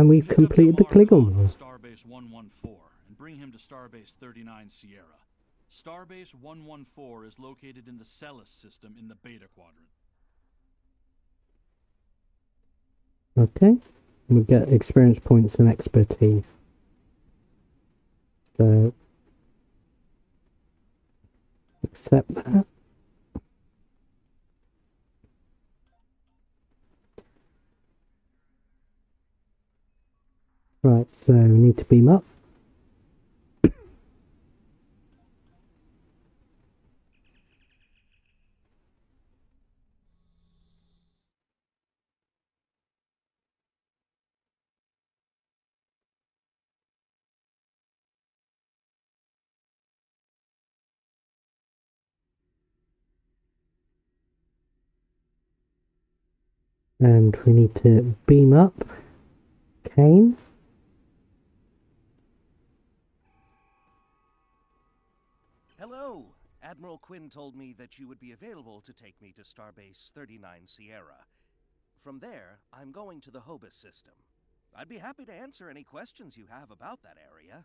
And we've completed the Damar Klingon war. Starbase 114 and bring him to Starbase 39 Sierra. Starbase 114 is located in the Celis system in the Beta Quadrant. Okay. We get experience points and expertise. So accept that. Right, so we need to beam up. And we need to beam up Kahn. Hello! Admiral Quinn told me that you would be available to take me to Starbase 39 Sierra. From there, I'm going to the Hobus system. I'd be happy to answer any questions you have about that area.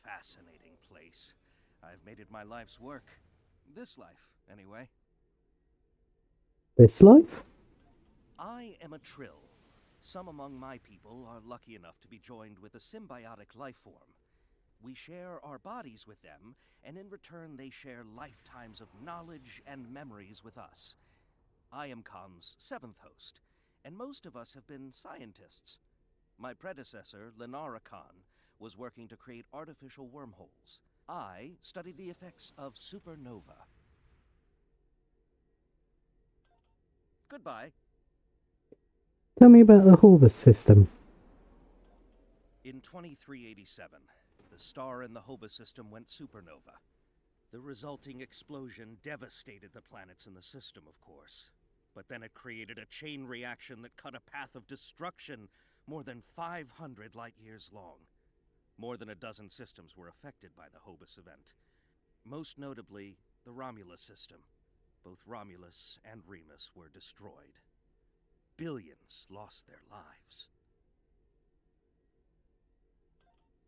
Fascinating place. I've made it my life's work. This life, anyway. This life? I am a Trill. Some among my people are lucky enough to be joined with a symbiotic life form. We share our bodies with them, and in return they share lifetimes of knowledge and memories with us. I am Kahn's 7th host, and most of us have been scientists. My predecessor, Lenara Kahn, was working to create artificial wormholes. I studied the effects of supernova. Goodbye. Tell me about the Hobus system. In 2387, the star in the Hobus system went supernova. The resulting explosion devastated the planets in the system, of course. But then it created a chain reaction that cut a path of destruction more than 500 light-years long. More than a dozen systems were affected by the Hobus event. Most notably, the Romulus system. Both Romulus and Remus were destroyed. Billions lost their lives.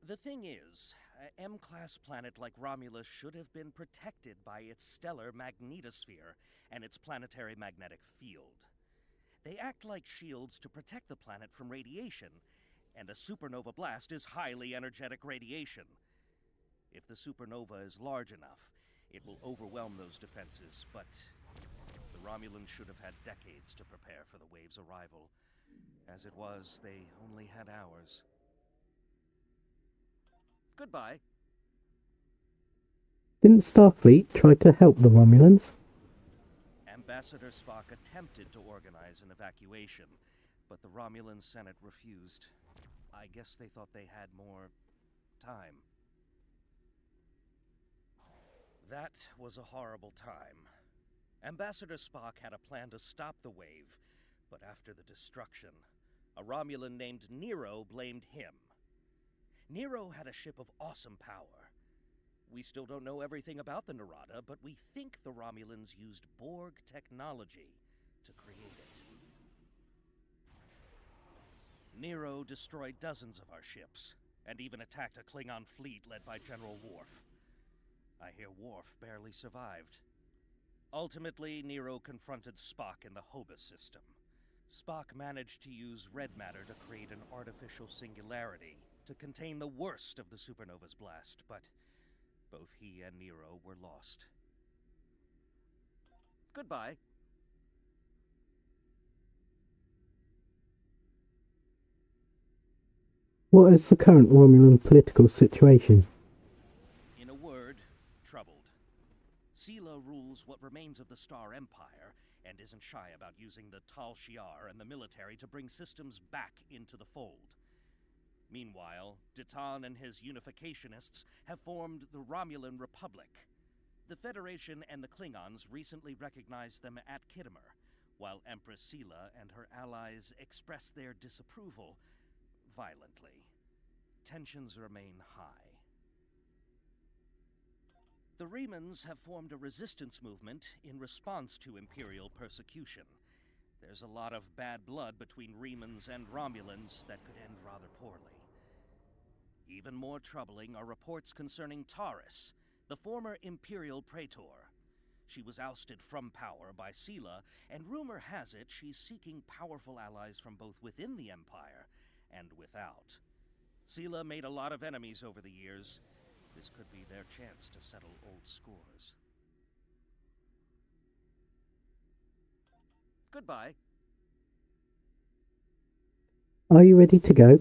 The thing is, an M-class planet like Romulus should have been protected by its stellar magnetosphere and its planetary magnetic field. They act like shields to protect the planet from radiation, and a supernova blast is highly energetic radiation. If the supernova is large enough, it will overwhelm those defenses, but the Romulans should have had decades to prepare for the wave's arrival. As it was, they only had hours. Goodbye. Didn't Starfleet try to help the Romulans? Ambassador Spock attempted to organize an evacuation, but the Romulan Senate refused. I guess they thought they had more time. That was a horrible time. Ambassador Spock had a plan to stop the wave, but after the destruction, a Romulan named Nero blamed him. Nero had a ship of awesome power. We still don't know everything about the Narada, but we think the Romulans used Borg technology to create it. Nero destroyed dozens of our ships, and even attacked a Klingon fleet led by General Worf. I hear Worf barely survived. Ultimately, Nero confronted Spock in the Hobus system. Spock managed to use red matter to create an artificial singularity to contain the worst of the supernova's blast, but both he and Nero were lost. Goodbye. What is the current Romulan political situation? In a word, troubled. Sela rules what remains of the Star Empire, and isn't shy about using the Tal Shiar and the military to bring systems back into the fold. Meanwhile, Ditan and his unificationists have formed the Romulan Republic. The Federation and the Klingons recently recognized them at Khitomer, while Empress Sela and her allies express their disapproval violently. Tensions remain high. The Remans have formed a resistance movement in response to Imperial persecution. There's a lot of bad blood between Remans and Romulans that could end rather poorly. Even more troubling are reports concerning Taurus, the former Imperial Praetor. She was ousted from power by Sela, and rumor has it she's seeking powerful allies from both within the Empire and without. Sela made a lot of enemies over the years. This could be their chance to settle old scores. Goodbye. Are you ready to go?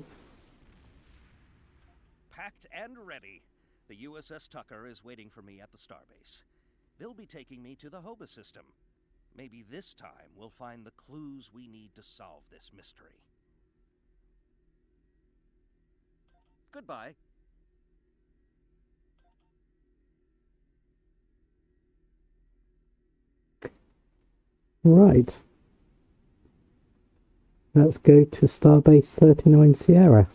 Packed and ready. The USS Tucker is waiting for me at the Starbase. They'll be taking me to the Hoba system. Maybe this time we'll find the clues we need to solve this mystery. Goodbye. Right. Let's go to Starbase 39 Sierra.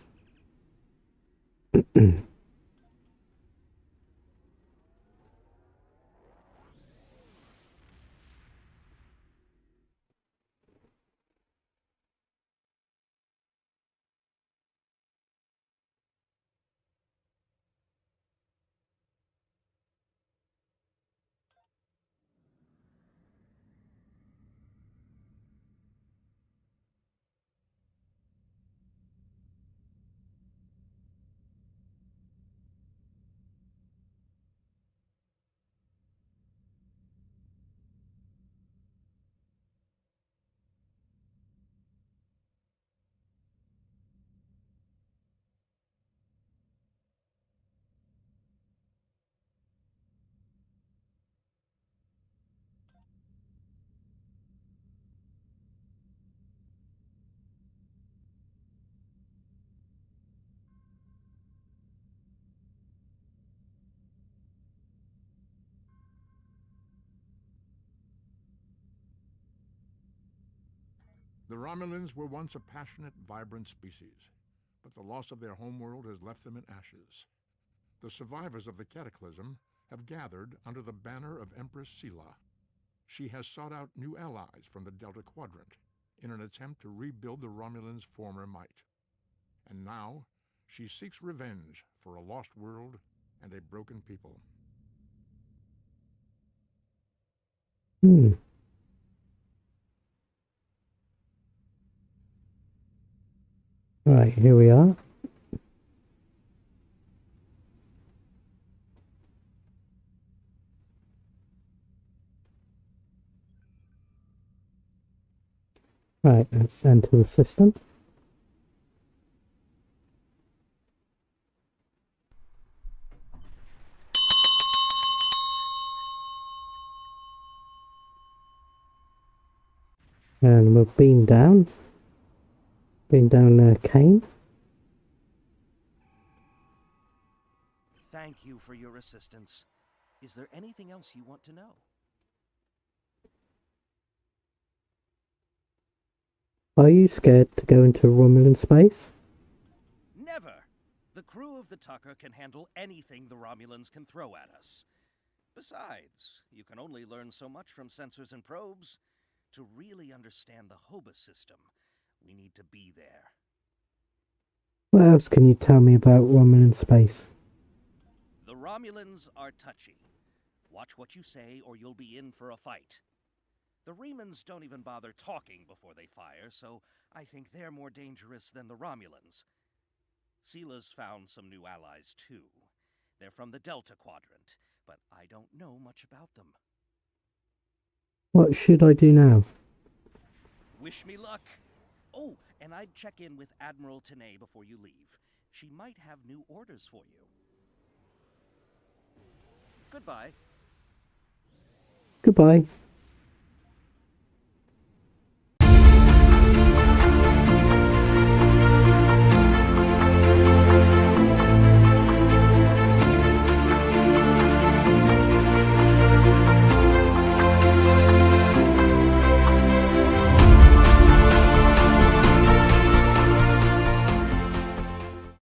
The Romulans were once a passionate, vibrant species, but the loss of their homeworld has left them in ashes. The survivors of the cataclysm have gathered under the banner of Empress Sela. She has sought out new allies from the Delta Quadrant in an attempt to rebuild the Romulans' former might. And now, she seeks revenge for a lost world and a broken people. Right, here we are. Right, let's enter the system. And we'll beam down. Beam down Kahn. Thank you for your assistance. Is there anything else you want to know? Are you scared to go into Romulan space? Never! The crew of the Tucker can handle anything the Romulans can throw at us. Besides, you can only learn so much from sensors and probes. To really understand the Hoba system, we need to be there. What else can you tell me about Romulan space? The Romulans are touchy. Watch what you say or you'll be in for a fight. The Remans don't even bother talking before they fire, so I think they're more dangerous than the Romulans. Sela's found some new allies too. They're from the Delta Quadrant, but I don't know much about them. What should I do now? Wish me luck. Oh, and I'd check in with Admiral Tenay before you leave. She might have new orders for you. Goodbye. Goodbye.